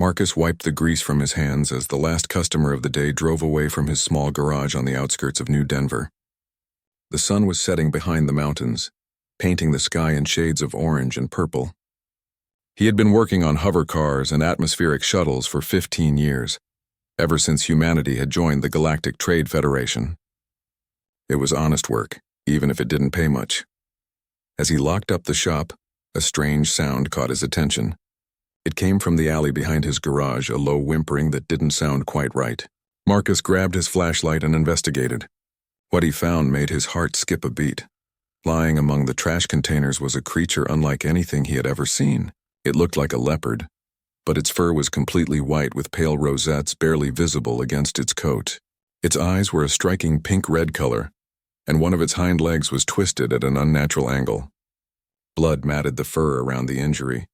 Marcus wiped the grease from his hands as the last customer of the day drove away from his small garage on the outskirts of New Denver. The sun was setting behind the mountains, painting the sky in shades of orange and purple. He had been working on hover cars and atmospheric shuttles for 15 years, ever since humanity had joined the Galactic Trade Federation. It was honest work, even if it didn't pay much. As he locked up the shop, a strange sound caught his attention. It came from the alley behind his garage, a low whimpering that didn't sound quite right. Marcus grabbed his flashlight and investigated. What he found made his heart skip a beat. Lying among the trash containers was a creature unlike anything he had ever seen. It looked like a leopard, but its fur was completely white with pale rosettes barely visible against its coat. Its eyes were a striking pink-red color, and one of its hind legs was twisted at an unnatural angle. Blood matted the fur around the injury.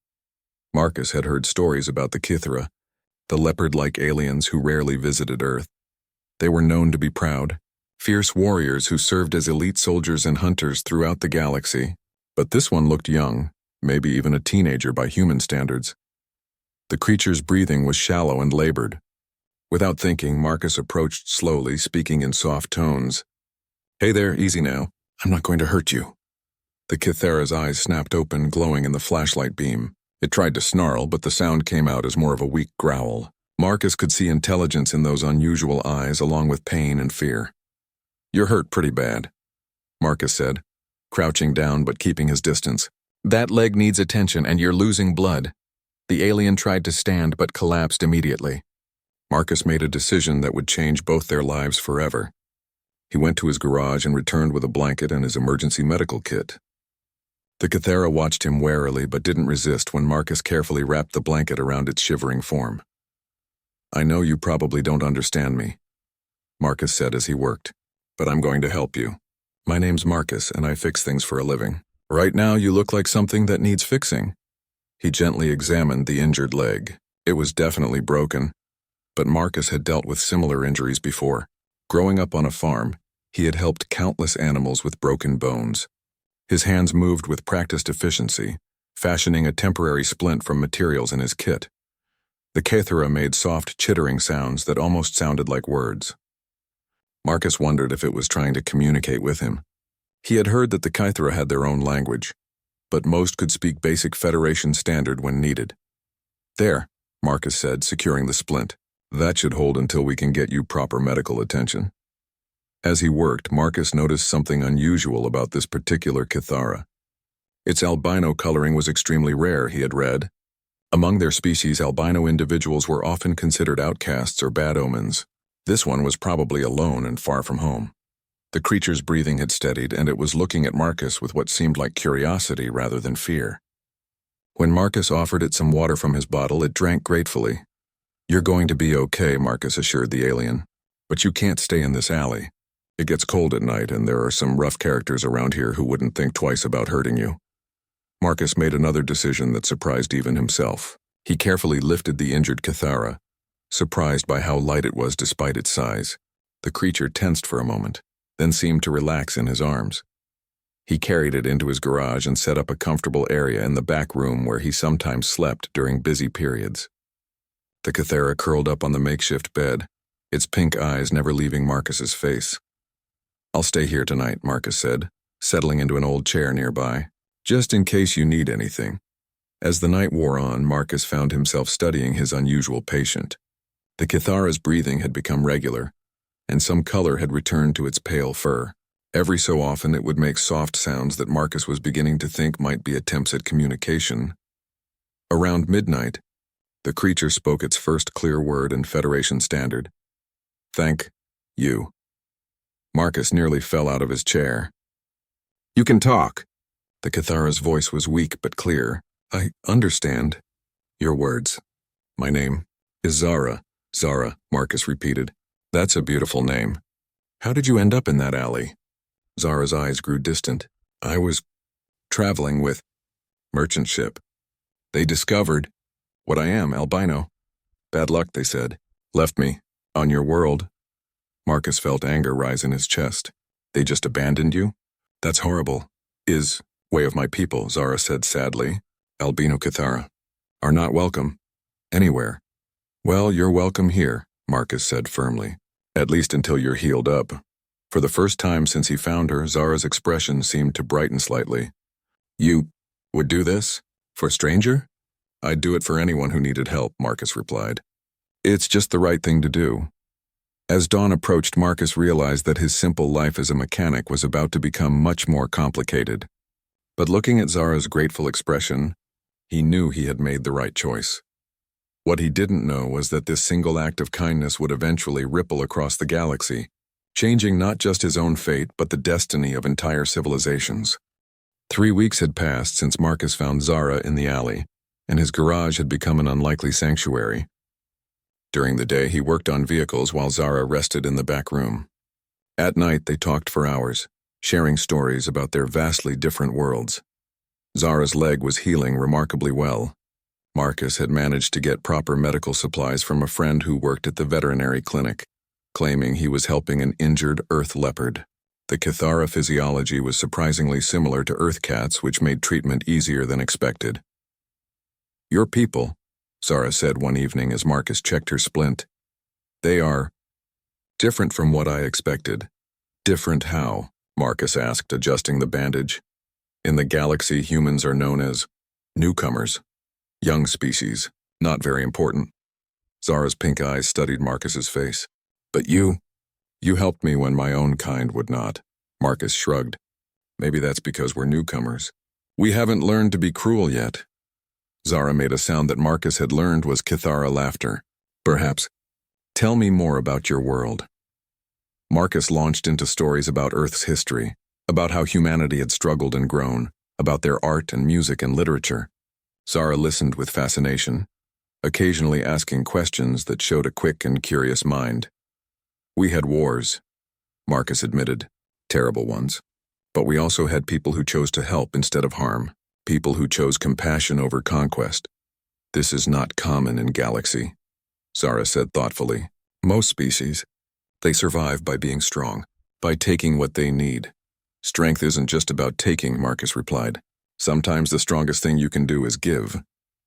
Marcus had heard stories about the Kythera, the leopard-like aliens who rarely visited Earth. They were known to be proud, fierce warriors who served as elite soldiers and hunters throughout the galaxy, but this one looked young, maybe even a teenager by human standards. The creature's breathing was shallow and labored. Without thinking, Marcus approached slowly, speaking in soft tones. "Hey there, easy now. I'm not going to hurt you." The Kythera's eyes snapped open, glowing in the flashlight beam. It tried to snarl, but the sound came out as more of a weak growl. Marcus could see intelligence in those unusual eyes, along with pain and fear. "You're hurt pretty bad," Marcus said, crouching down but keeping his distance. "That leg needs attention, and you're losing blood." The alien tried to stand but collapsed immediately. Marcus made a decision that would change both their lives forever. He went to his garage and returned with a blanket and his emergency medical kit. The Kythera watched him warily but didn't resist when Marcus carefully wrapped the blanket around its shivering form. "I know you probably don't understand me," Marcus said as he worked, "but I'm going to help you. My name's Marcus, and I fix things for a living. Right now you look like something that needs fixing." He gently examined the injured leg. It was definitely broken, but Marcus had dealt with similar injuries before. Growing up on a farm, he had helped countless animals with broken bones. His hands moved with practiced efficiency, fashioning a temporary splint from materials in his kit. The Kythera made soft, chittering sounds that almost sounded like words. Marcus wondered if it was trying to communicate with him. He had heard that the Kythera had their own language, but most could speak basic Federation standard when needed. "There," Marcus said, securing the splint. "That should hold until we can get you proper medical attention." As he worked, Marcus noticed something unusual about this particular Kythera. Its albino coloring was extremely rare, he had read. Among their species, albino individuals were often considered outcasts or bad omens. This one was probably alone and far from home. The creature's breathing had steadied, and it was looking at Marcus with what seemed like curiosity rather than fear. When Marcus offered it some water from his bottle, it drank gratefully. "You're going to be okay," Marcus assured the alien. "But you can't stay in this alley. It gets cold at night, and there are some rough characters around here who wouldn't think twice about hurting you." Marcus made another decision that surprised even himself. He carefully lifted the injured Kythera, surprised by how light it was despite its size. The creature tensed for a moment, then seemed to relax in his arms. He carried it into his garage and set up a comfortable area in the back room where he sometimes slept during busy periods. The Kythera curled up on the makeshift bed, its pink eyes never leaving Marcus's face. "I'll stay here tonight," Marcus said, settling into an old chair nearby, "just in case you need anything." As the night wore on, Marcus found himself studying his unusual patient. The Kythera's breathing had become regular, and some color had returned to its pale fur. Every so often it would make soft sounds that Marcus was beginning to think might be attempts at communication. Around midnight, the creature spoke its first clear word in Federation standard. "Thank you." Marcus nearly fell out of his chair. "You can talk." The Kythera's voice was weak but clear. "I understand your words. My name is Zara." "Zara," Marcus repeated. "That's a beautiful name. How did you end up in that alley?" Zara's eyes grew distant. "I was traveling with merchant ship. They discovered what I am, albino. Bad luck, they said. Left me on your world." Marcus felt anger rise in his chest. "They just abandoned you? That's horrible." "Is way of my people," Zara said sadly. "Albino Kythera are not welcome anywhere." Well, you're welcome here, Marcus said firmly. At least until you're healed up. For the first time since he found her, Zara's expression seemed to brighten slightly. You would do this? For a stranger? I'd do it for anyone who needed help, Marcus replied. It's just the right thing to do. As dawn approached, Marcus realized that his simple life as a mechanic was about to become much more complicated. But looking at Zara's grateful expression, he knew he had made the right choice. What he didn't know was that this single act of kindness would eventually ripple across the galaxy, changing not just his own fate but the destiny of entire civilizations. 3 weeks had passed since Marcus found Zara in the alley, and his garage had become an unlikely sanctuary. During the day, he worked on vehicles while Zara rested in the back room. At night, they talked for hours, sharing stories about their vastly different worlds. Zara's leg was healing remarkably well. Marcus had managed to get proper medical supplies from a friend who worked at the veterinary clinic, claiming he was helping an injured earth leopard. The Kithara physiology was surprisingly similar to earth cats, which made treatment easier than expected. Your people, Zara said one evening as Marcus checked her splint. They are different from what I expected. Different how? Marcus asked, adjusting the bandage. In the galaxy, humans are known as newcomers. Young species, not very important. Zara's pink eyes studied Marcus's face. But you helped me when my own kind would not. Marcus shrugged. Maybe that's because we're newcomers. We haven't learned to be cruel yet. Zara made a sound that Marcus had learned was Kithara laughter. Perhaps. Tell me more about your world. Marcus launched into stories about Earth's history, about how humanity had struggled and grown, about their art and music and literature. Zara listened with fascination, occasionally asking questions that showed a quick and curious mind. We had wars, Marcus admitted, terrible ones. But we also had people who chose to help instead of harm, people who chose compassion over conquest. This is not common in Galaxy, Zara said thoughtfully. Most species, they survive by being strong, by taking what they need. Strength isn't just about taking, Marcus replied. Sometimes the strongest thing you can do is give.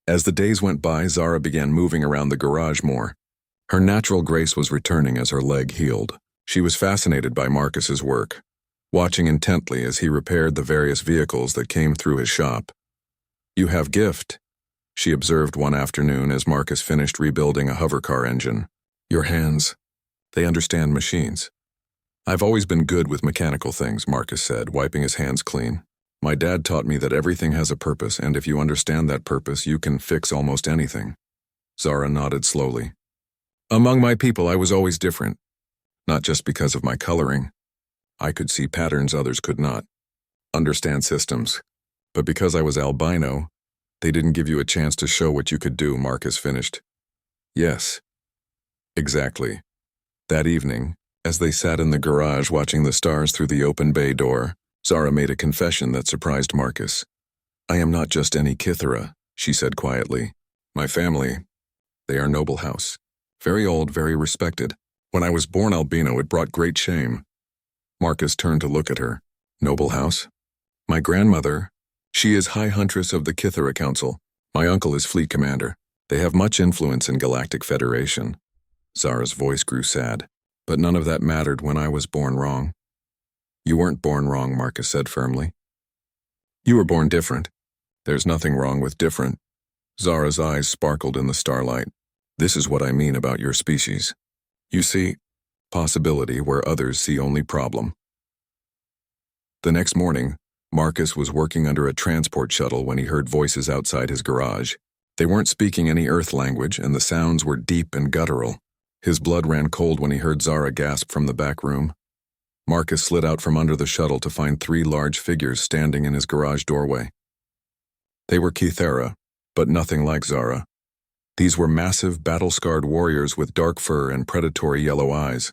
As the days went by, Zara began moving around the garage more. Her natural grace was returning as her leg healed. She was fascinated by Marcus's work, watching intently as he repaired the various vehicles that came through his shop. You have gift, she observed one afternoon as Marcus finished rebuilding a hovercar engine. Your hands, they understand machines. I've always been good with mechanical things, Marcus said, wiping his hands clean. My dad taught me that everything has a purpose, and if you understand that purpose, you can fix almost anything. Zara nodded slowly. Among my people, I was always different. Not just because of my coloring. I could see patterns others could not. Understand systems. But because I was albino, they didn't give you a chance to show what you could do, Marcus finished. Yes. Exactly. That evening, as they sat in the garage watching the stars through the open bay door, Zara made a confession that surprised Marcus. I am not just any Kithara, she said quietly. My family, they are noble house. Very old, very respected. When I was born albino, it brought great shame. Marcus turned to look at her. Noble house? My grandmother, she is High Huntress of the Kithara Council. My uncle is Fleet Commander. They have much influence in Galactic Federation. Zara's voice grew sad. But none of that mattered when I was born wrong. You weren't born wrong, Marcus said firmly. You were born different. There's nothing wrong with different. Zara's eyes sparkled in the starlight. This is what I mean about your species. You see possibility where others see only problem. The next morning, Marcus was working under a transport shuttle when he heard voices outside his garage. They weren't speaking any Earth language, and the sounds were deep and guttural. His blood ran cold when he heard Zara gasp from the back room. Marcus slid out from under the shuttle to find 3 large figures standing in his garage doorway. They were Kithara, but nothing like Zara. These were massive, battle-scarred warriors with dark fur and predatory yellow eyes.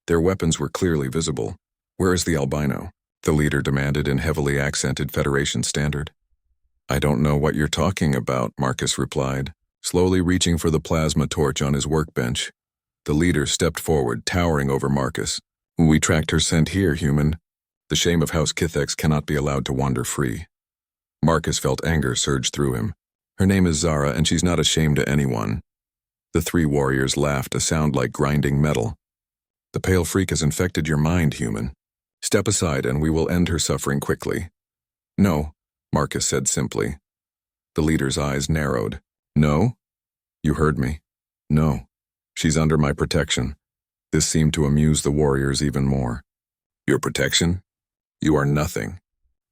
Their weapons were clearly visible. Where is the albino? The leader demanded in heavily accented Federation standard. I don't know what you're talking about, Marcus replied, slowly reaching for the plasma torch on his workbench. The leader stepped forward, towering over Marcus. We tracked her scent here, human. The shame of House Kithex cannot be allowed to wander free. Marcus felt anger surge through him. Her name is Zara, and she's not ashamed to anyone. The three warriors laughed, a sound like grinding metal. The pale freak has infected your mind, human. Step aside and we will end her suffering quickly. No, Marcus said simply. The leader's eyes narrowed. No? You heard me. No. She's under my protection. This seemed to amuse the warriors even more. Your protection? You are nothing.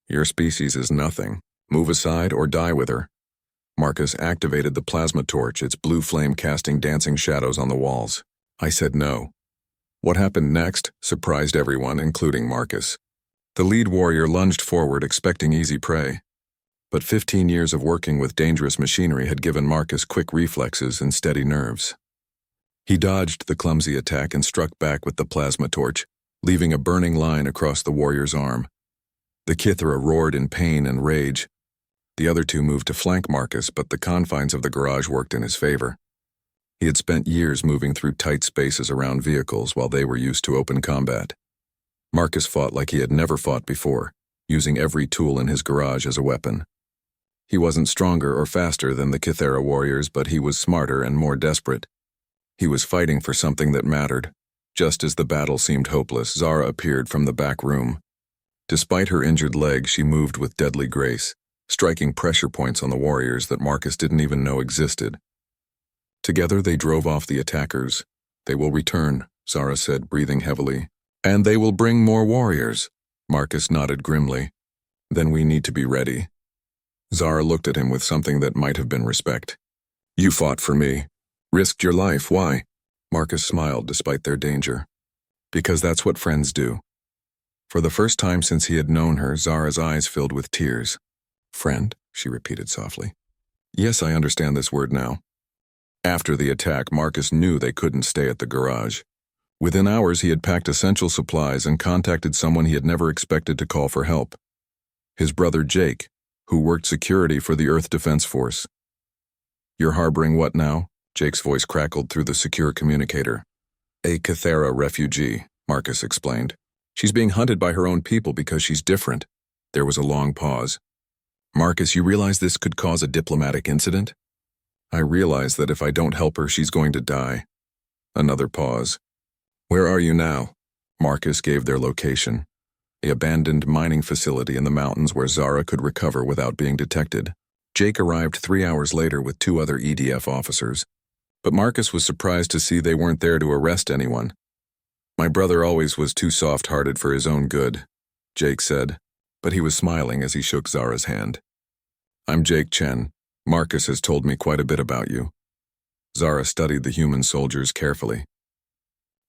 Your species is nothing. Move aside or die with her. Marcus activated the plasma torch, its blue flame casting dancing shadows on the walls. I said no. What happened next surprised everyone, including Marcus. The lead warrior lunged forward, expecting easy prey. But 15 years of working with dangerous machinery had given Marcus quick reflexes and steady nerves. He dodged the clumsy attack and struck back with the plasma torch, leaving a burning line across the warrior's arm. The Kithra roared in pain and rage. The other two moved to flank Marcus, but the confines of the garage worked in his favor. He had spent years moving through tight spaces around vehicles while they were used to open combat. Marcus fought like he had never fought before, using every tool in his garage as a weapon. He wasn't stronger or faster than the Kithera warriors, but he was smarter and more desperate. He was fighting for something that mattered. Just as the battle seemed hopeless, Zara appeared from the back room. Despite her injured leg, she moved with deadly grace, striking pressure points on the warriors that Marcus didn't even know existed. Together they drove off the attackers. They will return, Zara said, breathing heavily. And they will bring more warriors. Marcus nodded grimly. Then we need to be ready. Zara looked at him with something that might have been respect. You fought for me. Risked your life, why? Marcus smiled despite their danger. Because that's what friends do. For the first time since he had known her, Zara's eyes filled with tears. Friend, she repeated softly. Yes, I understand this word now. After the attack, Marcus knew they couldn't stay at the garage. Within hours, he had packed essential supplies and contacted someone he had never expected to call for help. His brother Jake, who worked security for the Earth Defense Force. You're harboring what now? Jake's voice crackled through the secure communicator. A Kithera refugee, Marcus explained. She's being hunted by her own people because she's different. There was a long pause. Marcus, you realize this could cause a diplomatic incident? I realize that if I don't help her, she's going to die. Another pause. Where are you now? Marcus gave their location. The abandoned mining facility in the mountains where Zara could recover without being detected. Jake arrived 3 hours later with 2 other EDF officers. But Marcus was surprised to see they weren't there to arrest anyone. My brother always was too soft-hearted for his own good, Jake said, but he was smiling as he shook Zara's hand. I'm Jake Chen. Marcus has told me quite a bit about you. Zara studied the human soldiers carefully.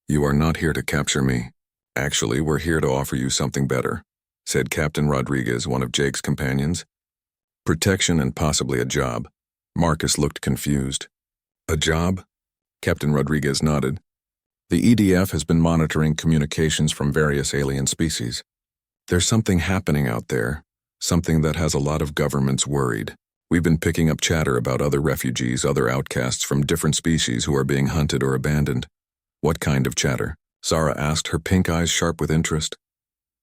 You are not here to capture me. Actually, we're here to offer you something better, said Captain Rodriguez, one of Jake's companions. Protection and possibly a job. Marcus looked confused. A job? Captain Rodriguez nodded. The EDF has been monitoring communications from various alien species. There's something happening out there, something that has a lot of governments worried. We've been picking up chatter about other refugees, other outcasts from different species who are being hunted or abandoned. What kind of chatter? Zara asked, her pink eyes sharp with interest.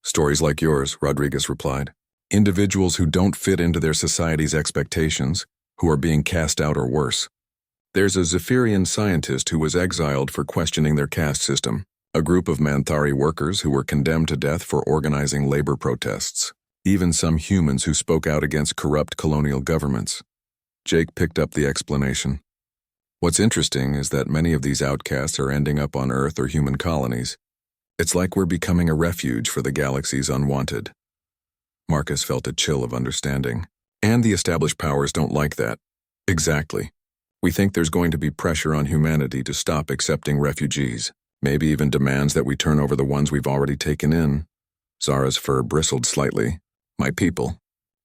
Stories like yours, Rodriguez replied. Individuals who don't fit into their society's expectations, who are being cast out or worse. There's a Zephyrian scientist who was exiled for questioning their caste system, a group of Manthari workers who were condemned to death for organizing labor protests, even some humans who spoke out against corrupt colonial governments. Jake picked up the explanation. What's interesting is that many of these outcasts are ending up on Earth or human colonies. It's like we're becoming a refuge for the galaxy's unwanted. Marcus felt a chill of understanding. And the established powers don't like that. Exactly. We think there's going to be pressure on humanity to stop accepting refugees, maybe even demands that we turn over the ones we've already taken in. Zara's fur bristled slightly. My people.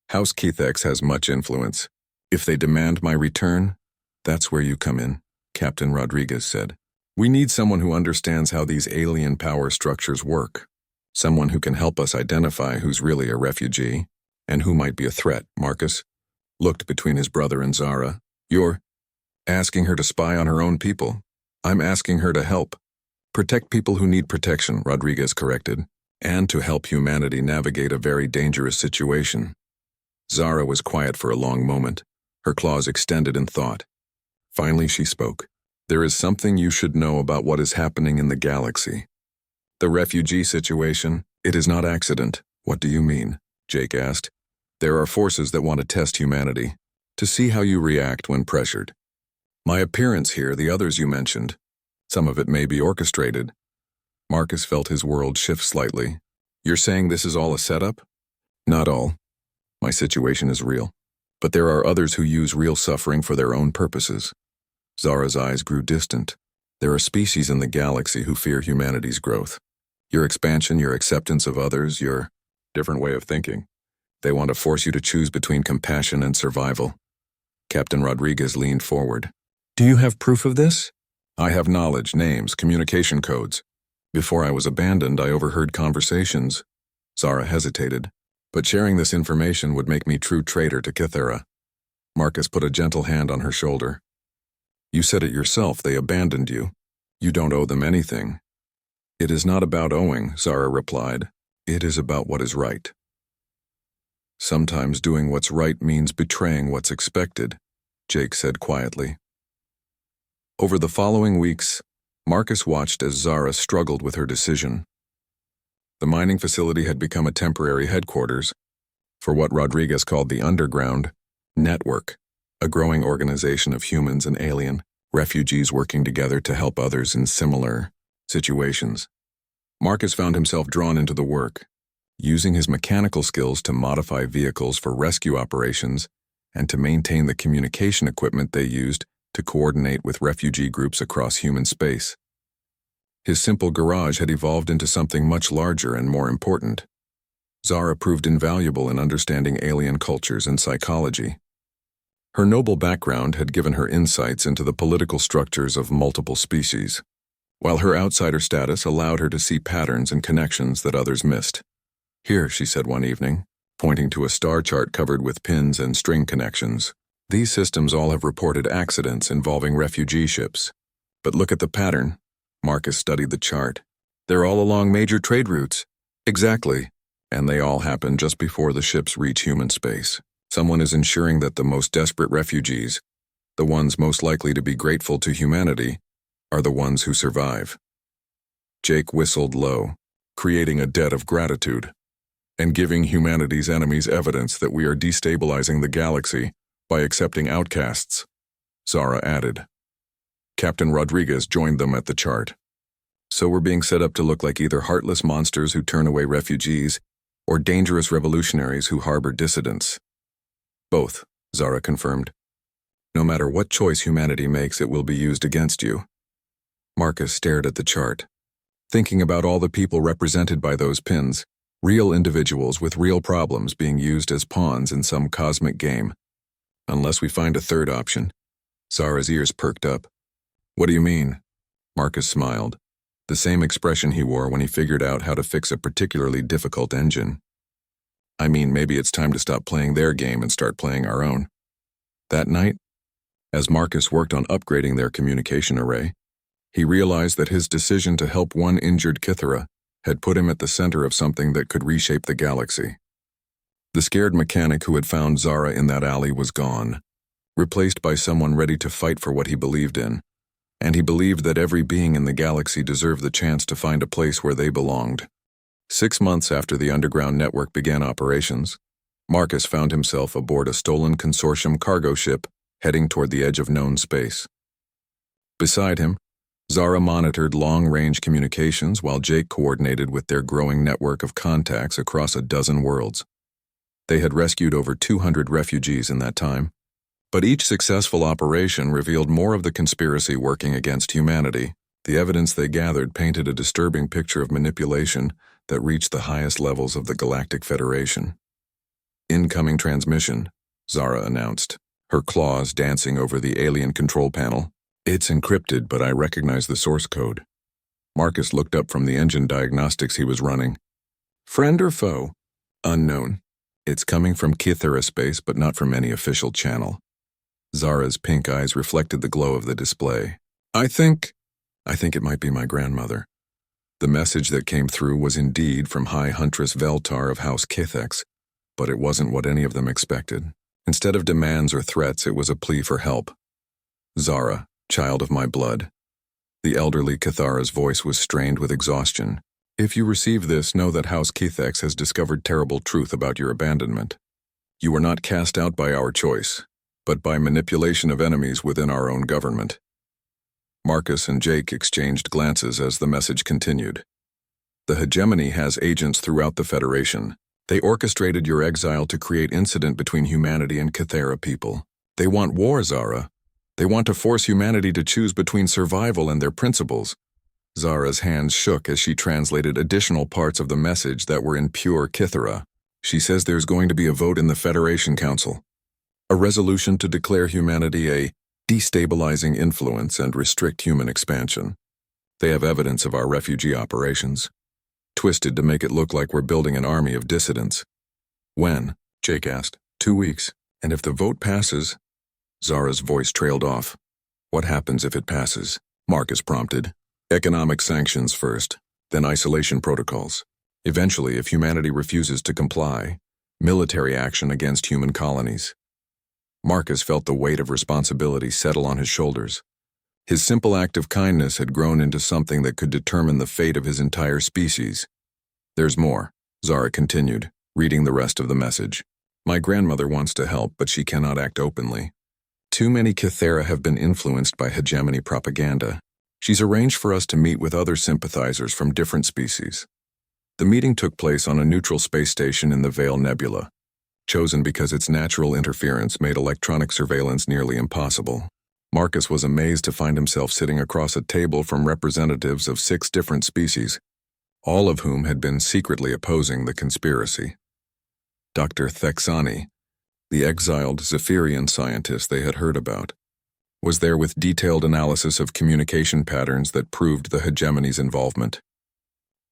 House Keethex has much influence. If they demand my return, that's where you come in, Captain Rodriguez said. We need someone who understands how these alien power structures work. Someone who can help us identify who's really a refugee and who might be a threat. Marcus looked between his brother and Zara. You're asking her to spy on her own people. I'm asking her to help. Protect people who need protection, Rodriguez corrected, and to help humanity navigate a very dangerous situation. Zara was quiet for a long moment, her claws extended in thought. Finally, she spoke. There is something you should know about what is happening in the galaxy. The refugee situation, it is not accident. What do you mean? Jake asked. There are forces that want to test humanity, to see how you react when pressured. My appearance here, the others you mentioned, some of it may be orchestrated. Marcus felt his world shift slightly. You're saying this is all a setup? Not all. My situation is real. But there are others who use real suffering for their own purposes. Zara's eyes grew distant. There are species in the galaxy who fear humanity's growth. Your expansion, your acceptance of others, your different way of thinking. They want to force you to choose between compassion and survival. Captain Rodriguez leaned forward. Do you have proof of this? I have knowledge, names, communication codes. Before I was abandoned, I overheard conversations. Zara hesitated. But sharing this information would make me true traitor to Kythera. Marcus put a gentle hand on her shoulder. You said it yourself, they abandoned you. You don't owe them anything. It is not about owing, Zara replied. It is about what is right. Sometimes doing what's right means betraying what's expected, Jake said quietly. Over the following weeks, Marcus watched as Zara struggled with her decision. The mining facility had become a temporary headquarters for what Rodriguez called the underground network, a growing organization of humans and alien refugees working together to help others in similar situations. Marcus found himself drawn into the work, using his mechanical skills to modify vehicles for rescue operations and to maintain the communication equipment they used to coordinate with refugee groups across human space. His simple garage had evolved into something much larger and more important. Zara proved invaluable in understanding alien cultures and psychology. Her noble background had given her insights into the political structures of multiple species, while her outsider status allowed her to see patterns and connections that others missed. Here, she said one evening, pointing to a star chart covered with pins and string connections. These systems all have reported accidents involving refugee ships. But look at the pattern. Marcus studied the chart. They're all along major trade routes. Exactly. And they all happen just before the ships reach human space. Someone is ensuring that the most desperate refugees, the ones most likely to be grateful to humanity, are the ones who survive. Jake whistled low, creating a debt of gratitude, and giving humanity's enemies evidence that we are destabilizing the galaxy by accepting outcasts, Zara added. Captain Rodriguez joined them at the chart. So we're being set up to look like either heartless monsters who turn away refugees or dangerous revolutionaries who harbor dissidents. Both, Zara confirmed. No matter what choice humanity makes, it will be used against you. Marcus stared at the chart, thinking about all the people represented by those pins, real individuals with real problems being used as pawns in some cosmic game. Unless we find a third option. Zara's ears perked up. What do you mean? Marcus smiled, the same expression he wore when he figured out how to fix a particularly difficult engine. I mean, maybe it's time to stop playing their game and start playing our own. That night, as Marcus worked on upgrading their communication array, he realized that his decision to help one injured Kythera had put him at the center of something that could reshape the galaxy. The scared mechanic who had found Zara in that alley was gone, replaced by someone ready to fight for what he believed in, and he believed that every being in the galaxy deserved the chance to find a place where they belonged. 6 months after the underground network began operations, Marcus found himself aboard a stolen consortium cargo ship heading toward the edge of known space. Beside him, Zara monitored long-range communications while Jake coordinated with their growing network of contacts across a dozen worlds. They had rescued over 200 refugees in that time, but each successful operation revealed more of the conspiracy working against humanity. The evidence they gathered painted a disturbing picture of manipulation that reached the highest levels of the Galactic Federation. Incoming transmission, Zara announced, her claws dancing over the alien control panel. It's encrypted, but I recognize the source code. Marcus looked up from the engine diagnostics he was running. Friend or foe? Unknown. It's coming from Kythera space, but not from any official channel. Zara's pink eyes reflected the glow of the display. I think it might be my grandmother. The message that came through was indeed from High Huntress Veltar of House Kythex, but it wasn't what any of them expected. Instead of demands or threats, it was a plea for help. Zara, Child of my blood. The elderly Cathara's voice was strained with exhaustion. If you receive this, know that House Kethex has discovered terrible truth about your abandonment. You were not cast out by our choice, but by manipulation of enemies within our own government. Marcus and Jake exchanged glances as the message continued. The hegemony has agents throughout the Federation. They orchestrated your exile to create incident between humanity and Cathara people. They want war, Zara. They want to force humanity to choose between survival and their principles. Zara's hands shook as she translated additional parts of the message that were in pure Kithara. She says there's going to be a vote in the Federation Council. A resolution to declare humanity a destabilizing influence and restrict human expansion. They have evidence of our refugee operations, twisted to make it look like we're building an army of dissidents. When? Jake asked. 2 weeks. And if the vote passes? Zara's voice trailed off. What happens if it passes? Marcus prompted. Economic sanctions first, then isolation protocols. Eventually, if humanity refuses to comply, military action against human colonies. Marcus felt the weight of responsibility settle on his shoulders. His simple act of kindness had grown into something that could determine the fate of his entire species. There's more, Zara continued, reading the rest of the message. My grandmother wants to help, but she cannot act openly. Too many Cathara have been influenced by hegemony propaganda. She's arranged for us to meet with other sympathizers from different species. The meeting took place on a neutral space station in the Veil Nebula, chosen because its natural interference made electronic surveillance nearly impossible. Marcus was amazed to find himself sitting across a table from representatives of 6 different species, all of whom had been secretly opposing the conspiracy. Dr. Thexani, the exiled Zephyrian scientist they had heard about, was there with detailed analysis of communication patterns that proved the hegemony's involvement.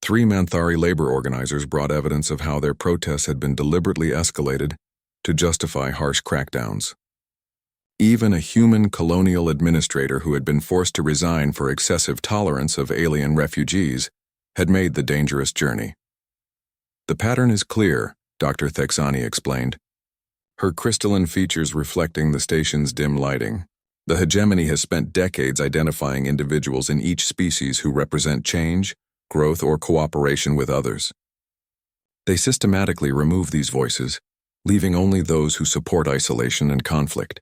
3 Manthari labor organizers brought evidence of how their protests had been deliberately escalated to justify harsh crackdowns. Even a human colonial administrator who had been forced to resign for excessive tolerance of alien refugees had made the dangerous journey. The pattern is clear, Dr. Thexani explained, her crystalline features reflecting the station's dim lighting. The hegemony has spent decades identifying individuals in each species who represent change, growth, or cooperation with others. They systematically remove these voices, leaving only those who support isolation and conflict.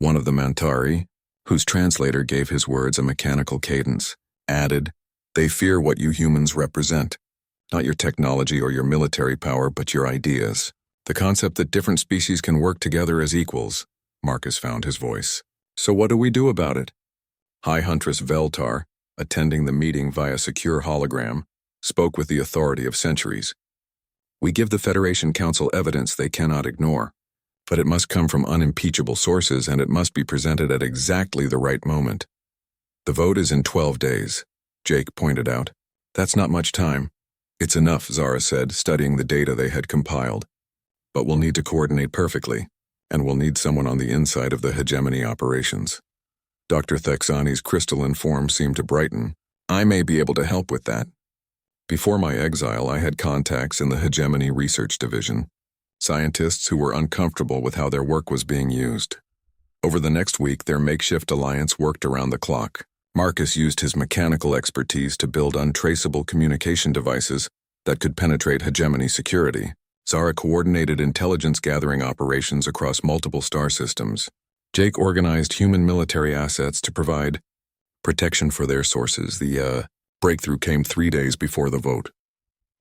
One of the Mantari, whose translator gave his words a mechanical cadence, added, "They fear what you humans represent, not your technology or your military power, but your ideas. The concept that different species can work together as equals." Marcus found his voice. So what do we do about it? High Huntress Veltar, attending the meeting via secure hologram, spoke with the authority of centuries. We give the Federation Council evidence they cannot ignore, but it must come from unimpeachable sources and it must be presented at exactly the right moment. The vote is in 12 days, Jake pointed out. That's not much time. It's enough, Zara said, studying the data they had compiled. But we'll need to coordinate perfectly, and we'll need someone on the inside of the hegemony operations. Dr. Thexani's crystalline form seemed to brighten. I may be able to help with that. Before my exile, I had contacts in the Hegemony Research Division, scientists who were uncomfortable with how their work was being used. Over the next week, their makeshift alliance worked around the clock. Marcus used his mechanical expertise to build untraceable communication devices that could penetrate hegemony security. Zara coordinated intelligence-gathering operations across multiple star systems. Jake organized human military assets to provide protection for their sources. The breakthrough came 3 days before the vote.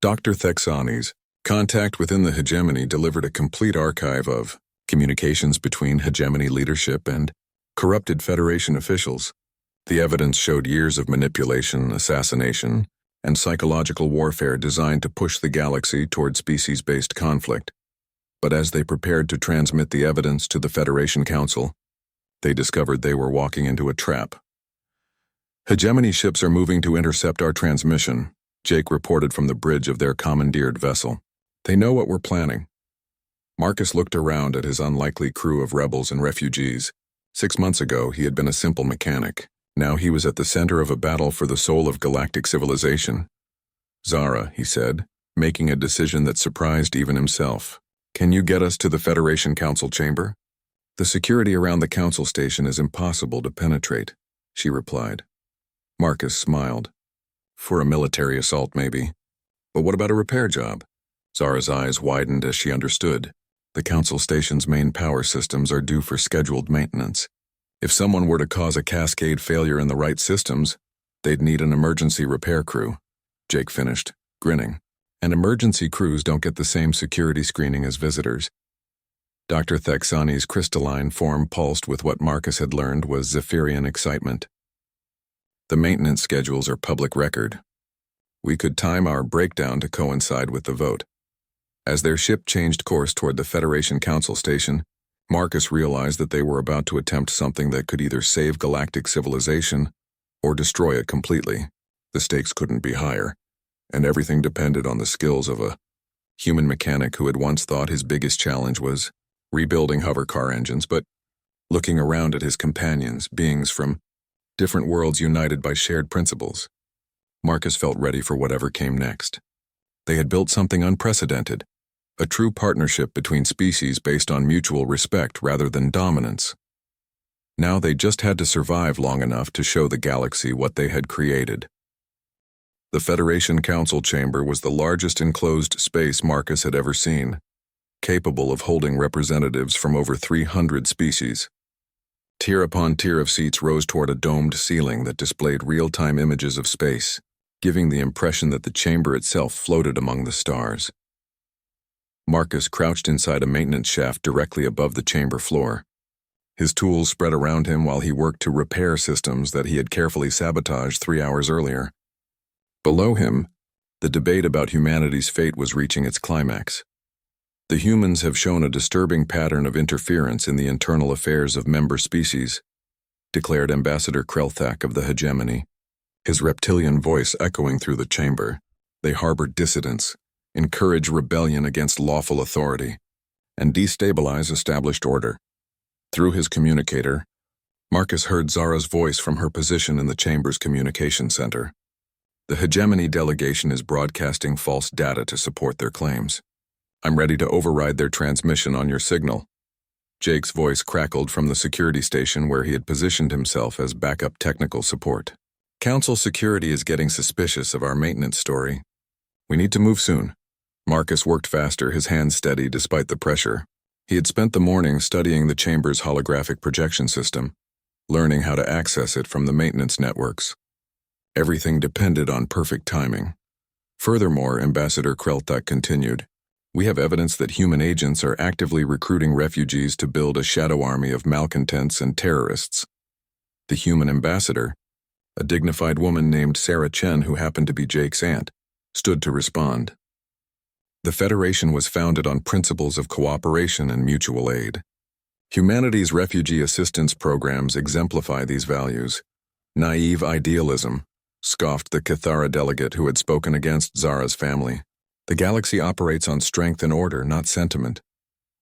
Dr. Thexani's contact within the hegemony delivered a complete archive of communications between hegemony leadership and corrupted Federation officials. The evidence showed years of manipulation, assassination, and psychological warfare designed to push the galaxy toward species-based conflict. But as they prepared to transmit the evidence to the Federation Council, they discovered they were walking into a trap. Hegemony ships are moving to intercept our transmission, Jake reported from the bridge of their commandeered vessel. They know what we're planning. Marcus looked around at his unlikely crew of rebels and refugees. 6 months ago, he had been a simple mechanic. Now he was at the center of a battle for the soul of galactic civilization. Zara, he said, making a decision that surprised even himself. Can you get us to the Federation Council chamber? The security around the council station is impossible to penetrate, she replied. Marcus smiled. For a military assault, maybe. But what about a repair job? Zara's eyes widened as she understood. The council station's main power systems are due for scheduled maintenance. If someone were to cause a cascade failure in the right systems, they'd need an emergency repair crew. Jake finished, grinning. And emergency crews don't get the same security screening as visitors. Dr. Thexani's crystalline form pulsed with what Marcus had learned was Zephyrian excitement. The maintenance schedules are public record. We could time our breakdown to coincide with the vote. As their ship changed course toward the Federation Council Station, Marcus realized that they were about to attempt something that could either save galactic civilization or destroy it completely. The stakes couldn't be higher, and everything depended on the skills of a human mechanic who had once thought his biggest challenge was rebuilding hovercar engines, but looking around at his companions, beings from different worlds united by shared principles, Marcus felt ready for whatever came next. They had built something unprecedented, a true partnership between species based on mutual respect rather than dominance. Now they just had to survive long enough to show the galaxy what they had created. The Federation Council chamber was the largest enclosed space Marcus had ever seen, capable of holding representatives from over 300 species. Tier upon tier of seats rose toward a domed ceiling that displayed real-time images of space, giving the impression that the chamber itself floated among the stars. Marcus crouched inside a maintenance shaft directly above the chamber floor. His tools spread around him while he worked to repair systems that he had carefully sabotaged 3 hours earlier. Below him, the debate about humanity's fate was reaching its climax. The humans have shown a disturbing pattern of interference in the internal affairs of member species, declared Ambassador Krelthak of the Hegemony, his reptilian voice echoing through the chamber. They harbor dissidents, encourage rebellion against lawful authority, and destabilize established order. Through his communicator, Marcus heard Zara's voice from her position in the chamber's communication center. The Hegemony delegation is broadcasting false data to support their claims. I'm ready to override their transmission on your signal. Jake's voice crackled from the security station where he had positioned himself as backup technical support. Council security is getting suspicious of our maintenance story. We need to move soon. Marcus worked faster, his hands steady despite the pressure. He had spent the morning studying the chamber's holographic projection system, learning how to access it from the maintenance networks. Everything depended on perfect timing. Furthermore, Ambassador Krelthak continued, we have evidence that human agents are actively recruiting refugees to build a shadow army of malcontents and terrorists. The human ambassador, a dignified woman named Sarah Chen who happened to be Jake's aunt, stood to respond. The Federation was founded on principles of cooperation and mutual aid. Humanity's refugee assistance programs exemplify these values. Naive idealism, scoffed the Cathara delegate who had spoken against Zara's family. The galaxy operates on strength and order, not sentiment.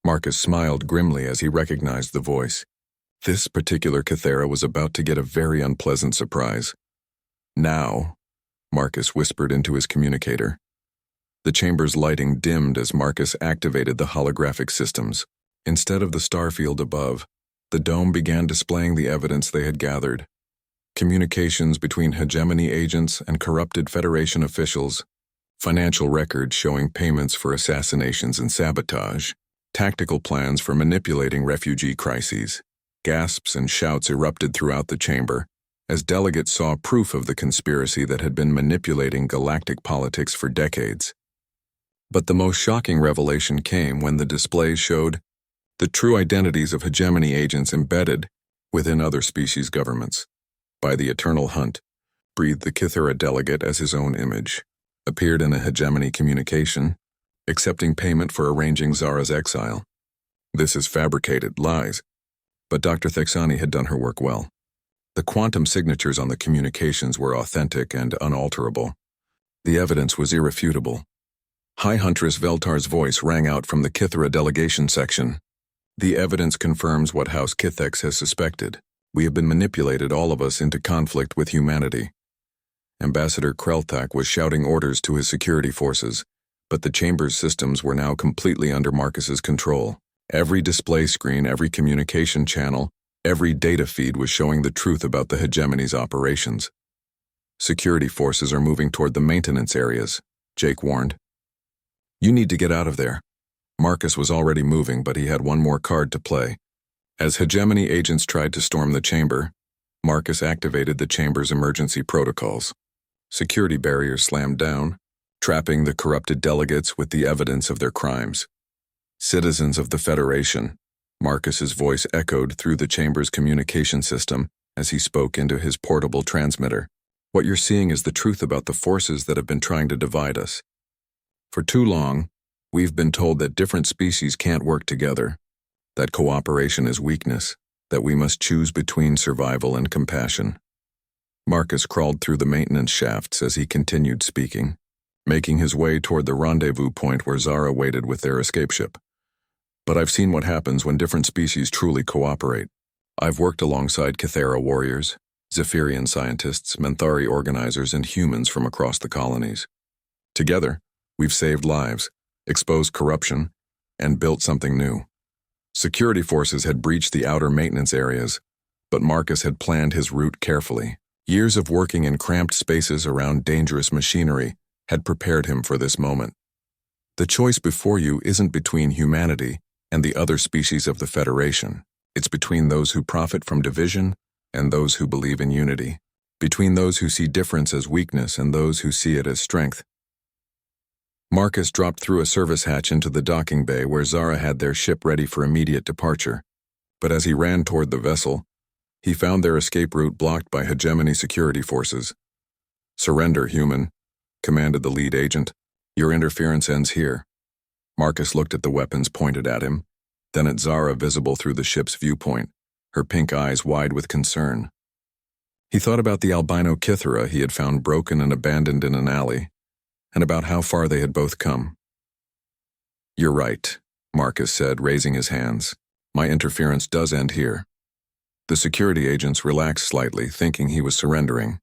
Marcus smiled grimly as he recognized the voice. This particular Cathara was about to get a very unpleasant surprise. Now, Marcus whispered into his communicator. The chamber's lighting dimmed as Marcus activated the holographic systems. Instead of the starfield above, the dome began displaying the evidence they had gathered. Communications between Hegemony agents and corrupted Federation officials, financial records showing payments for assassinations and sabotage, tactical plans for manipulating refugee crises. Gasps and shouts erupted throughout the chamber as delegates saw proof of the conspiracy that had been manipulating galactic politics for decades. But the most shocking revelation came when the displays showed the true identities of Hegemony agents embedded within other species' governments. By the eternal hunt, breathed the Kithara delegate as his own image, appeared in a Hegemony communication, accepting payment for arranging Zara's exile. This is fabricated, lies. But Dr. Thexani had done her work well. The quantum signatures on the communications were authentic and unalterable. The evidence was irrefutable. High Huntress Veltar's voice rang out from the Kithara delegation section. The evidence confirms what House Kithex has suspected. We have been manipulated, all of us, into conflict with humanity. Ambassador Krelthak was shouting orders to his security forces, but the chamber's systems were now completely under Marcus's control. Every display screen, every communication channel, every data feed was showing the truth about the hegemony's operations. Security forces are moving toward the maintenance areas, Jake warned. You need to get out of there. Marcus was already moving, but he had one more card to play. As hegemony agents tried to storm the chamber, Marcus activated the chamber's emergency protocols. Security barriers slammed down, trapping the corrupted delegates with the evidence of their crimes. Citizens of the Federation, Marcus's voice echoed through the chamber's communication system as he spoke into his portable transmitter. What you're seeing is the truth about the forces that have been trying to divide us. For too long, we've been told that different species can't work together, that cooperation is weakness, that we must choose between survival and compassion. Marcus crawled through the maintenance shafts as he continued speaking, making his way toward the rendezvous point where Zara waited with their escape ship. But I've seen what happens when different species truly cooperate. I've worked alongside Cathera warriors, Zephyrian scientists, Menthari organizers, and humans from across the colonies. Together, we've saved lives, exposed corruption, and built something new. Security forces had breached the outer maintenance areas, but Marcus had planned his route carefully. Years of working in cramped spaces around dangerous machinery had prepared him for this moment. The choice before you isn't between humanity and the other species of the Federation. It's between those who profit from division and those who believe in unity, between those who see difference as weakness and those who see it as strength. Marcus dropped through a service hatch into the docking bay where Zara had their ship ready for immediate departure. But as he ran toward the vessel, he found their escape route blocked by hegemony security forces. "Surrender, human," commanded the lead agent. "Your interference ends here." Marcus looked at the weapons pointed at him, then at Zara visible through the ship's viewpoint, her pink eyes wide with concern. He thought about the albino Kithera he had found broken and abandoned in an alley, and about how far they had both come. "You're right," Marcus said, raising his hands. "My interference does end here." The security agents relaxed slightly, thinking he was surrendering.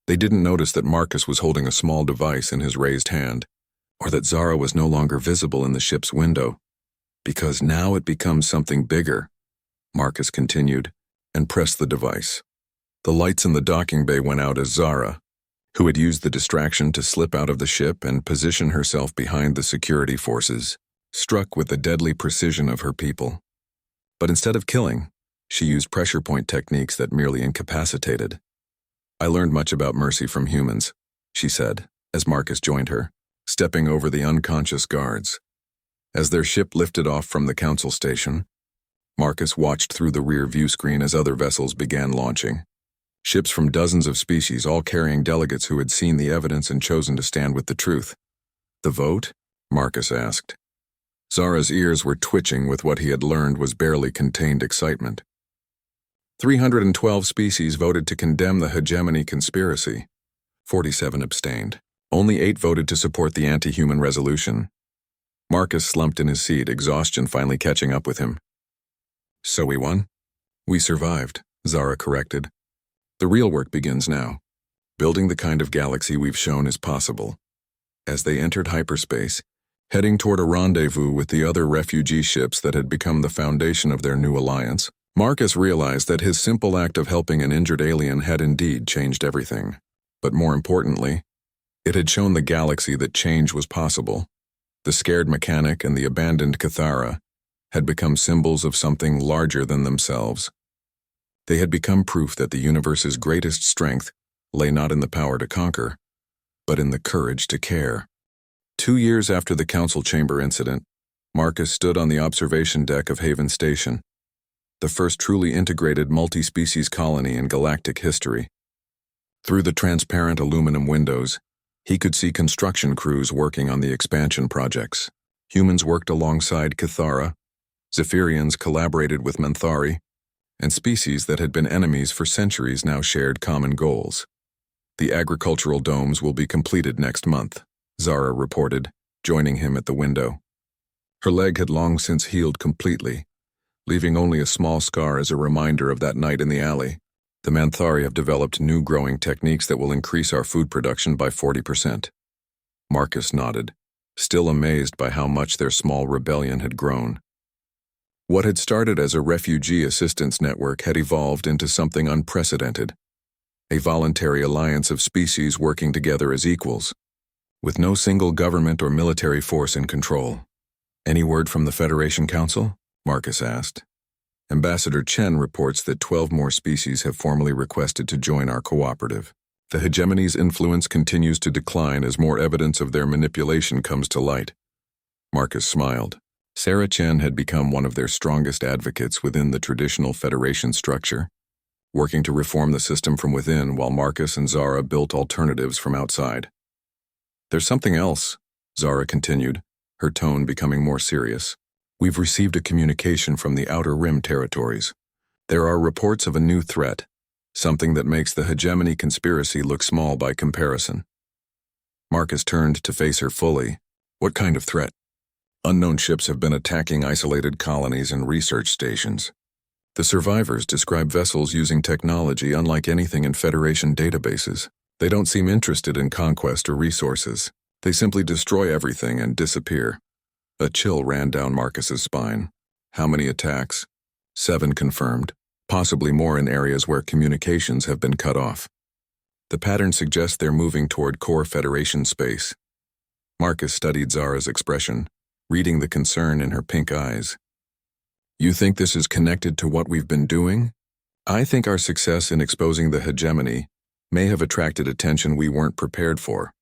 They didn't notice that Marcus was holding a small device in his raised hand, or that Zara was no longer visible in the ship's window. "Because now it becomes something bigger," Marcus continued, and pressed the device. The lights in the docking bay went out as Zara, who had used the distraction to slip out of the ship and position herself behind the security forces, struck with the deadly precision of her people. But instead of killing, she used pressure point techniques that merely incapacitated. "I learned much about mercy from humans," she said, as Marcus joined her, stepping over the unconscious guards. As their ship lifted off from the council station, Marcus watched through the rear view screen as other vessels began launching. Ships from dozens of species, all carrying delegates who had seen the evidence and chosen to stand with the truth. "The vote?" Marcus asked. Zara's ears were twitching with what he had learned was barely contained excitement. 312 species voted to condemn the hegemony conspiracy. 47 abstained. Only 8 voted to support the anti-human resolution. Marcus slumped in his seat, exhaustion finally catching up with him. "So we won?" "We survived," Zara corrected. "The real work begins now, building the kind of galaxy we've shown is possible." As they entered hyperspace, heading toward a rendezvous with the other refugee ships that had become the foundation of their new alliance, Marcus realized that his simple act of helping an injured alien had indeed changed everything. But more importantly, it had shown the galaxy that change was possible. The scared mechanic and the abandoned Cathara had become symbols of something larger than themselves. They had become proof that the universe's greatest strength lay not in the power to conquer, but in the courage to care. 2 years after the council chamber incident, Marcus stood on the observation deck of Haven Station, the first truly integrated multi-species colony in galactic history. Through the transparent aluminum windows, he could see construction crews working on the expansion projects. Humans worked alongside Cathara, Zephyrians collaborated with Menthari, and species that had been enemies for centuries now shared common goals. "The agricultural domes will be completed next month," Zara reported, joining him at the window. Her leg had long since healed completely, leaving only a small scar as a reminder of that night in the alley. "The Menthari have developed new growing techniques that will increase our food production by 40%. Marcus nodded, still amazed by how much their small rebellion had grown. What had started as a refugee assistance network had evolved into something unprecedented, a voluntary alliance of species working together as equals, with no single government or military force in control. "Any word from the Federation Council?" Marcus asked. "Ambassador Chen reports that 12 more species have formally requested to join our cooperative. The hegemony's influence continues to decline as more evidence of their manipulation comes to light." Marcus smiled. Sarah Chen had become one of their strongest advocates within the traditional Federation structure, working to reform the system from within while Marcus and Zara built alternatives from outside. "There's something else," Zara continued, her tone becoming more serious. "We've received a communication from the Outer Rim territories. There are reports of a new threat, something that makes the hegemony conspiracy look small by comparison." Marcus turned to face her fully. "What kind of threat?" "Unknown ships have been attacking isolated colonies and research stations. The survivors describe vessels using technology unlike anything in Federation databases. They don't seem interested in conquest or resources. They simply destroy everything and disappear." A chill ran down Marcus's spine. "How many attacks?" "7 confirmed, possibly more in areas where communications have been cut off. The pattern suggests they're moving toward core Federation space." Marcus studied Zara's expression, reading the concern in her pink eyes. "You think this is connected to what we've been doing?" "I think our success in exposing the hegemony may have attracted attention we weren't prepared for.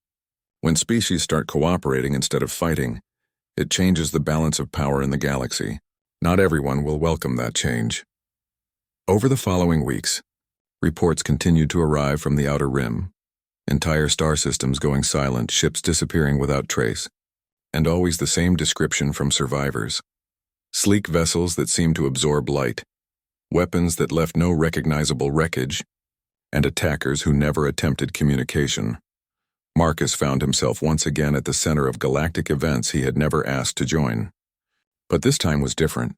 When species start cooperating instead of fighting, it changes the balance of power in the galaxy. Not everyone will welcome that change." Over the following weeks, reports continued to arrive from the Outer Rim. Entire star systems going silent, ships disappearing without trace, and always the same description from survivors. Sleek vessels that seemed to absorb light, weapons that left no recognizable wreckage, and attackers who never attempted communication. Marcus found himself once again at the center of galactic events he had never asked to join. But this time was different.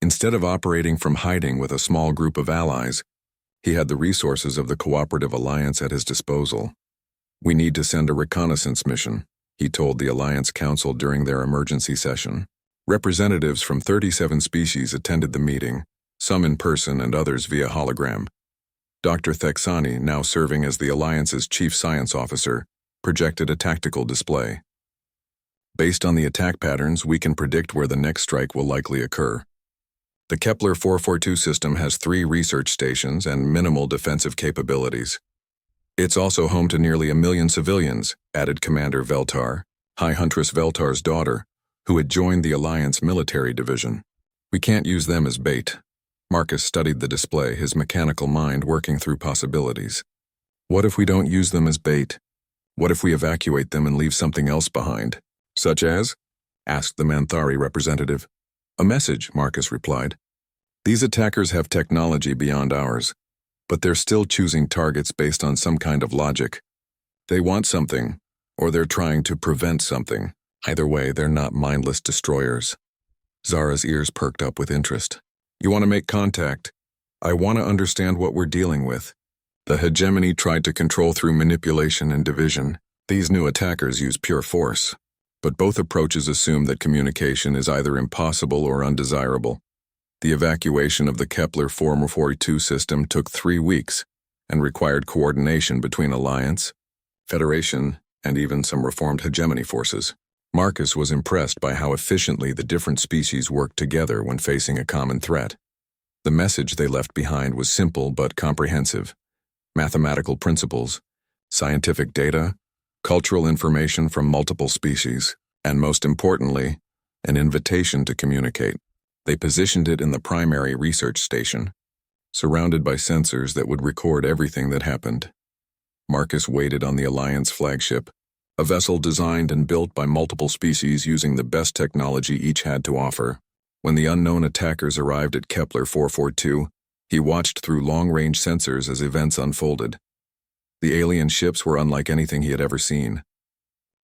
Instead of operating from hiding with a small group of allies, he had the resources of the Cooperative Alliance at his disposal. "We need to send a reconnaissance mission," he told the Alliance Council during their emergency session. Representatives from 37 species attended the meeting, some in person and others via hologram. Dr. Thexani, now serving as the Alliance's chief science officer, projected a tactical display. "Based on the attack patterns, we can predict where the next strike will likely occur. The Kepler 442 system has 3 research stations and minimal defensive capabilities. It's also home to nearly 1 million civilians," added Commander Veltar, High Huntress Veltar's daughter, who had joined the Alliance military division. "We can't use them as bait." Marcus studied the display, his mechanical mind working through possibilities. "What if we don't use them as bait? What if we evacuate them and leave something else behind?" "Such as?" asked the Manthari representative. "A message," Marcus replied. "These attackers have technology beyond ours, but they're still choosing targets based on some kind of logic. They want something, or they're trying to prevent something. Either way, they're not mindless destroyers." Zara's ears perked up with interest. "You want to make contact? I want to understand what we're dealing with. The hegemony tried to control through manipulation and division. These new attackers use pure force. But both approaches assume that communication is either impossible or undesirable. The evacuation of the Kepler 442 system took 3 weeks and required coordination between Alliance, Federation, and even some reformed hegemony forces. Marcus was impressed by how efficiently the different species worked together when facing a common threat. The message they left behind was simple but comprehensive. Mathematical principles, scientific data, cultural information from multiple species, and most importantly, an invitation to communicate. They positioned it in the primary research station, surrounded by sensors that would record everything that happened. Marcus waited on the Alliance flagship, a vessel designed and built by multiple species using the best technology each had to offer. When the unknown attackers arrived at Kepler 442, he watched through long-range sensors as events unfolded. The alien ships were unlike anything he had ever seen.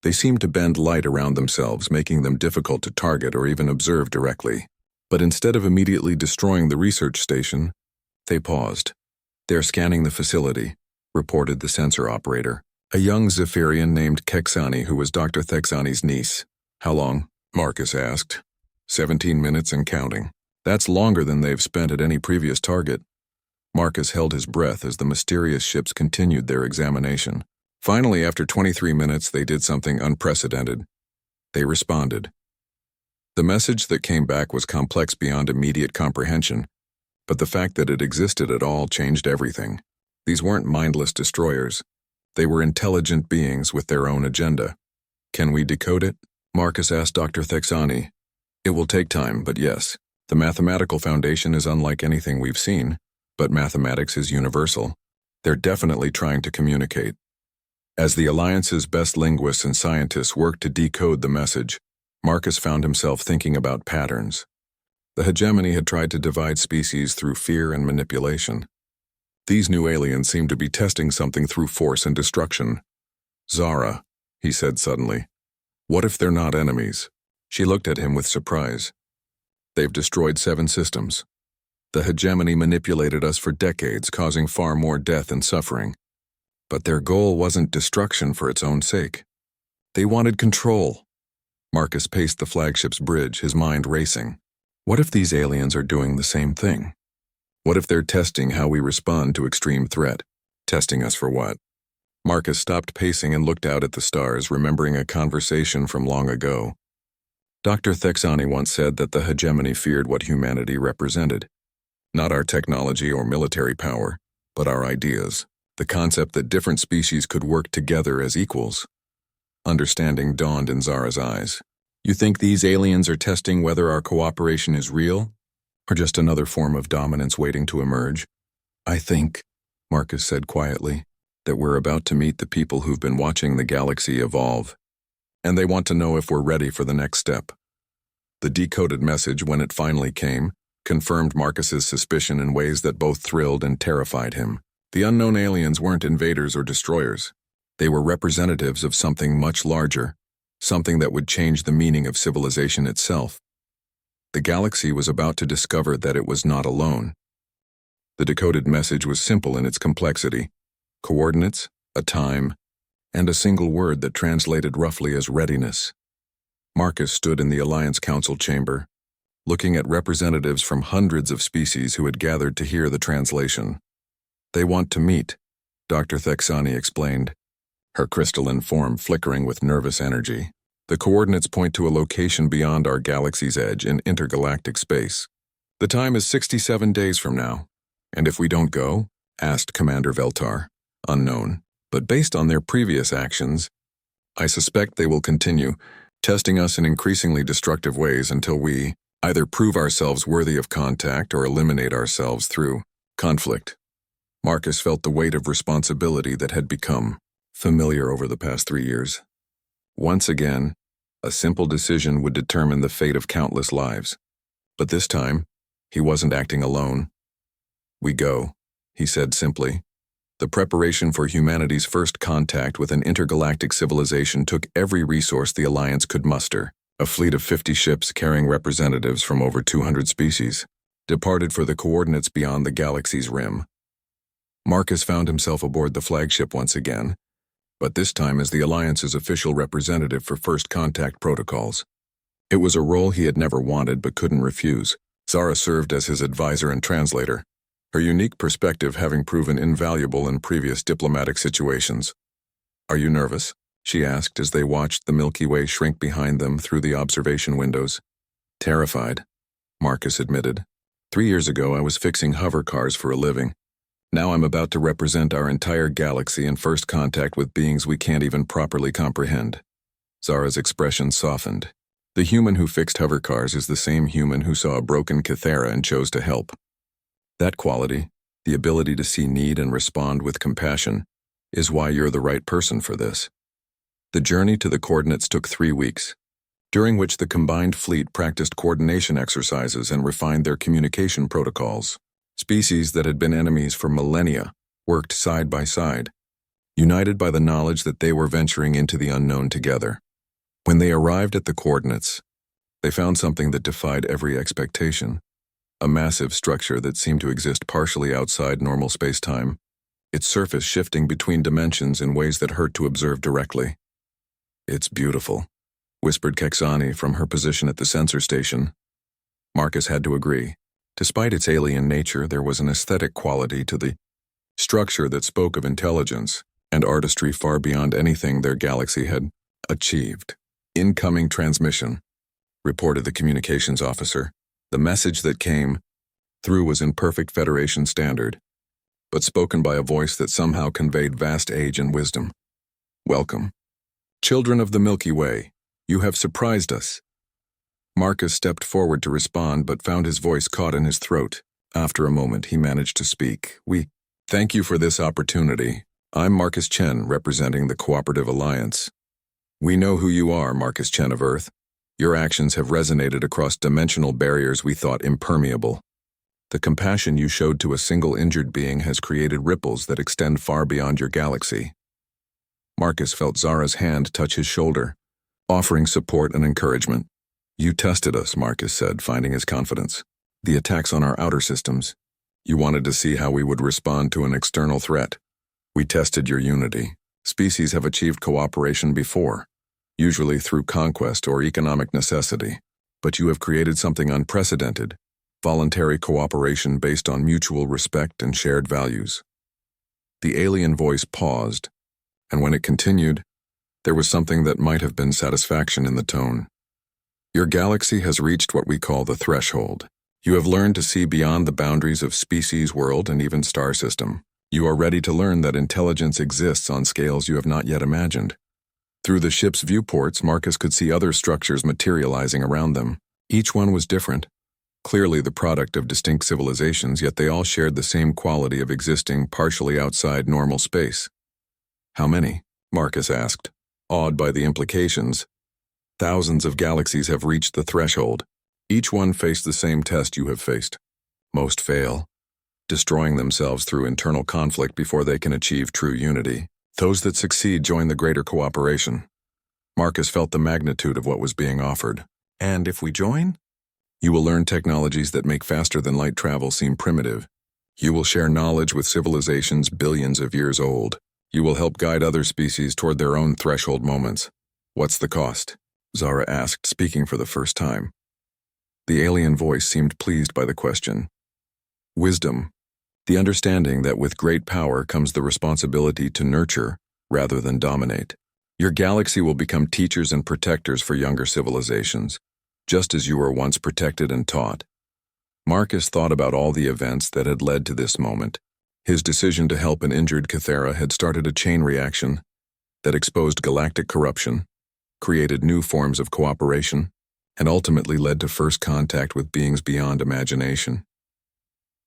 They seemed to bend light around themselves, making them difficult to target or even observe directly. But instead of immediately destroying the research station, they paused. "They're scanning the facility," reported the sensor operator, a young Zephyrian named Keksani who was Dr. Thexani's niece. "How long?" Marcus asked. 17 minutes and counting. That's longer than they've spent at any previous target. Marcus held his breath as the mysterious ships continued their examination. Finally, after 23 minutes, they did something unprecedented. They responded. The message that came back was complex beyond immediate comprehension, but the fact that it existed at all changed everything. These weren't mindless destroyers. They were intelligent beings with their own agenda. Can we decode it? Marcus asked Dr. Thexani. It will take time, but yes. The mathematical foundation is unlike anything we've seen, but mathematics is universal. They're definitely trying to communicate. As the Alliance's best linguists and scientists worked to decode the message, Marcus found himself thinking about patterns. The hegemony had tried to divide species through fear and manipulation. These new aliens seemed to be testing something through force and destruction. Zara, he said suddenly. What if they're not enemies? She looked at him with surprise. They've destroyed 7 systems. The hegemony manipulated us for decades, causing far more death and suffering. But their goal wasn't destruction for its own sake. They wanted control. Marcus paced the flagship's bridge, his mind racing. What if these aliens are doing the same thing? What if they're testing how we respond to extreme threat? Testing us for what? Marcus stopped pacing and looked out at the stars, remembering a conversation from long ago. Dr. Thexani once said that the hegemony feared what humanity represented. Not our technology or military power, but our ideas. The concept that different species could work together as equals. Understanding dawned in Zara's eyes. You think these aliens are testing whether our cooperation is real, or just another form of dominance waiting to emerge? I think, Marcus said quietly, that we're about to meet the people who've been watching the galaxy evolve. And they want to know if we're ready for the next step. The decoded message, when it finally came, confirmed Marcus's suspicion in ways that both thrilled and terrified him. The unknown aliens weren't invaders or destroyers. They were representatives of something much larger, something that would change the meaning of civilization itself. The galaxy was about to discover that it was not alone. The decoded message was simple in its complexity. Coordinates, a time, and a single word that translated roughly as readiness. Marcus stood in the Alliance Council chamber, looking at representatives from hundreds of species who had gathered to hear the translation. They want to meet, Dr. Thexani explained, her crystalline form flickering with nervous energy. The coordinates point to a location beyond our galaxy's edge in intergalactic space. The time is 67 days from now. And if we don't go? Asked Commander Veltar. Unknown. But based on their previous actions, I suspect they will continue, testing us in increasingly destructive ways until we either prove ourselves worthy of contact or eliminate ourselves through conflict. Marcus felt the weight of responsibility that had become familiar over the past 3 years. Once again, a simple decision would determine the fate of countless lives. But this time, he wasn't acting alone. We go, he said simply. The preparation for humanity's first contact with an intergalactic civilization took every resource the Alliance could muster. A fleet of 50 ships carrying representatives from over 200 species departed for the coordinates beyond the galaxy's rim. Marcus found himself aboard the flagship once again, but this time as the Alliance's official representative for first contact protocols. It was a role he had never wanted but couldn't refuse. Zara served as his advisor and translator, her unique perspective having proven invaluable in previous diplomatic situations. Are you nervous? She asked as they watched the Milky Way shrink behind them through the observation windows. Terrified, Marcus admitted. 3 years ago I was fixing hover cars for a living. Now I'm about to represent our entire galaxy in first contact with beings we can't even properly comprehend. Zara's expression softened. The human who fixed hover cars is the same human who saw a broken Kythera and chose to help. That quality, the ability to see need and respond with compassion, is why you're the right person for this. The journey to the coordinates took 3 weeks, during which the combined fleet practiced coordination exercises and refined their communication protocols. Species that had been enemies for millennia worked side by side, united by the knowledge that they were venturing into the unknown together. When they arrived at the coordinates, they found something that defied every expectation. A massive structure that seemed to exist partially outside normal space-time, its surface shifting between dimensions in ways that hurt to observe directly. It's beautiful, whispered Kexani from her position at the sensor station. Marcus had to agree. Despite its alien nature, there was an aesthetic quality to the structure that spoke of intelligence and artistry far beyond anything their galaxy had achieved. "Incoming transmission," reported the communications officer. The message that came through was in perfect Federation standard, but spoken by a voice that somehow conveyed vast age and wisdom. "Welcome. Children of the Milky Way, you have surprised us." Marcus stepped forward to respond but found his voice caught in his throat. After a moment, he managed to speak. "We thank you for this opportunity. I'm Marcus Chen, representing the Cooperative Alliance. We know who you are, Marcus Chen of Earth. Your actions have resonated across dimensional barriers we thought impermeable. The compassion you showed to a single injured being has created ripples that extend far beyond your galaxy." Marcus felt Zara's hand touch his shoulder, offering support and encouragement. "You tested us," Marcus said, finding his confidence. "The attacks on our outer systems. You wanted to see how we would respond to an external threat. We tested your unity. Species have achieved cooperation before, usually through conquest or economic necessity. But you have created something unprecedented, voluntary cooperation based on mutual respect and shared values." The alien voice paused, and when it continued, there was something that might have been satisfaction in the tone. "Your galaxy has reached what we call the threshold. You have learned to see beyond the boundaries of species, world, and even star system. You are ready to learn that intelligence exists on scales you have not yet imagined." Through the ship's viewports, Marcus could see other structures materializing around them. Each one was different, clearly the product of distinct civilizations, yet they all shared the same quality of existing partially outside normal space. "How many?" Marcus asked, awed by the implications. "Thousands of galaxies have reached the threshold. Each one faced the same test you have faced. Most fail, destroying themselves through internal conflict before they can achieve true unity. Those that succeed join the greater cooperation." Marcus felt the magnitude of what was being offered. "And if we join? You will learn technologies that make faster-than-light travel seem primitive. You will share knowledge with civilizations billions of years old. You will help guide other species toward their own threshold moments. What's the cost?" Zara asked, speaking for the first time. The alien voice seemed pleased by the question. "Wisdom. The understanding that with great power comes the responsibility to nurture rather than dominate. Your galaxy will become teachers and protectors for younger civilizations, just as you were once protected and taught." Marcus thought about all the events that had led to this moment. His decision to help an injured Cathera had started a chain reaction that exposed galactic corruption, created new forms of cooperation, and ultimately led to first contact with beings beyond imagination.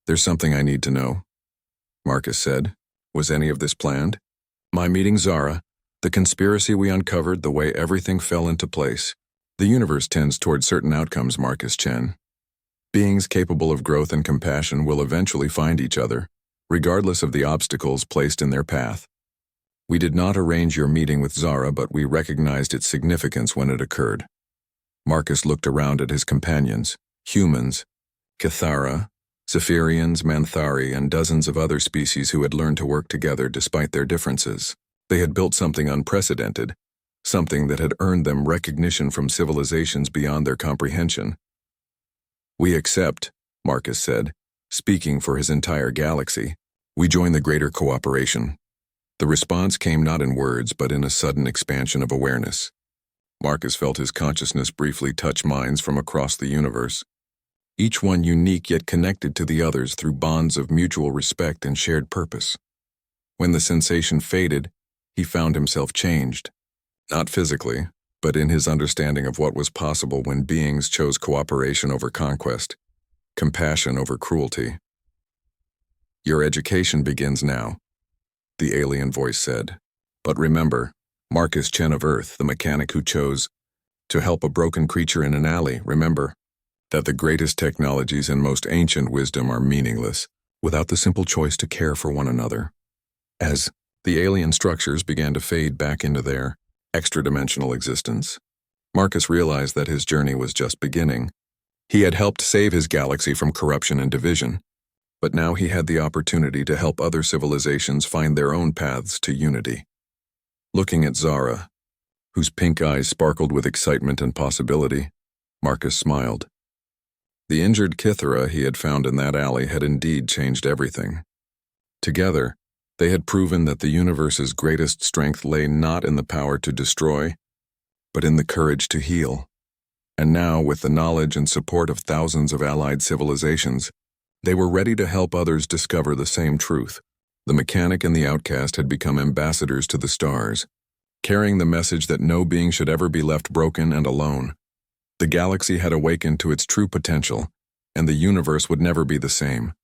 "There's something I need to know," Marcus said. "Was any of this planned?" "My meeting Zara, the conspiracy we uncovered, the way everything fell into place. The universe tends toward certain outcomes, Marcus Chen. Beings capable of growth and compassion will eventually find each other, regardless of the obstacles placed in their path. We did not arrange your meeting with Zara, but we recognized its significance when it occurred." Marcus looked around at his companions, humans, Cathara, Zephyrians, Manthari, and dozens of other species who had learned to work together despite their differences. They had built something unprecedented, something that had earned them recognition from civilizations beyond their comprehension. "We accept," Marcus said, speaking for his entire galaxy. "We join the greater cooperation." The response came not in words, but in a sudden expansion of awareness. Marcus felt his consciousness briefly touch minds from across the universe, each one unique yet connected to the others through bonds of mutual respect and shared purpose. When the sensation faded, he found himself changed, not physically, but in his understanding of what was possible when beings chose cooperation over conquest, compassion over cruelty. "Your education begins now," the alien voice said. "But remember, Marcus Chen of Earth, the mechanic who chose to help a broken creature in an alley, remember that the greatest technologies and most ancient wisdom are meaningless without the simple choice to care for one another." As the alien structures began to fade back into their extra-dimensional existence, Marcus realized that his journey was just beginning. He had helped save his galaxy from corruption and division, but now he had the opportunity to help other civilizations find their own paths to unity. Looking at Zara, whose pink eyes sparkled with excitement and possibility, Marcus smiled. The injured Kithara he had found in that alley had indeed changed everything. Together, they had proven that the universe's greatest strength lay not in the power to destroy, but in the courage to heal. And now, with the knowledge and support of thousands of allied civilizations, they were ready to help others discover the same truth. The mechanic and the outcast had become ambassadors to the stars, carrying the message that no being should ever be left broken and alone. The galaxy had awakened to its true potential, and the universe would never be the same.